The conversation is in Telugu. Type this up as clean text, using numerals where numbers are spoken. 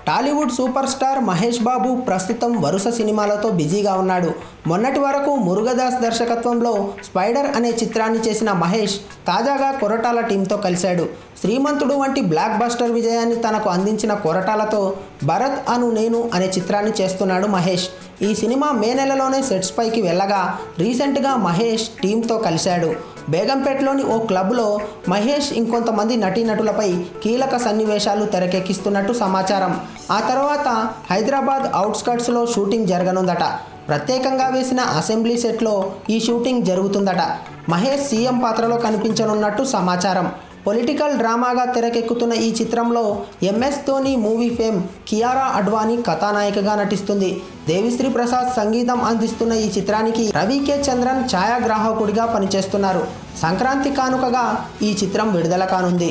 టాలీవుడ్ సూపర్ స్టార్ మహేష్ బాబు ప్రస్తుతం వరుస సినిమాలతో బిజీగా ఉన్నాడు. మొన్నటి వరకు మురుగదాస్ దర్శకత్వంలో స్పైడర్ అనే చిత్రాన్ని చేసిన మహేష్ తాజాగా కొరటాల టీంతో కలిశాడు. శ్రీమంతుడు వంటి బ్లాక్ బస్టర్ విజయాన్ని తనకు అందించిన కొరటాలతో భరత్ అను నేను అనే చిత్రాన్ని చేస్తున్నాడు మహేష్. ఈ సినిమా మే నెలలోనే సెట్స్ పైకి వెళ్ళగా రీసెంట్గా మహేష్ టీంతో కలిశాడు. బేగంపేటలోని ఓ క్లబ్లో మహేష్ ఇంకొంతమంది నటీనటులపై కీలక సన్నివేశాలు తెరకెక్కిస్తున్నట్టు సమాచారం. ఆ తర్వాత హైదరాబాద్ అవుట్స్కట్స్లో షూటింగ్ జరగనుందట. ప్రత్యేకంగా వేసిన అసెంబ్లీ సెట్లో ఈ షూటింగ్ జరుగుతుందట. మహేష్ సీఎం పాత్రలో కనిపించనున్నట్టు సమాచారం. పొలిటికల్ డ్రామాగా తెరకెక్కుతున్న ఈ చిత్రంలో MS Dhoni movie fame Kiara Advani కథానాయికగా నటిస్తుంది. దేవిశ్రీ ప్రసాద్ సంగీతం అందిస్తున్న ఈ చిత్రానికి రవి కే చంద్రన్ ఛాయాగ్రాహకుడిగా పనిచేస్తున్నారు. సంక్రాంతి కానుకగా ఈ చిత్రం విడుదల కానుంది.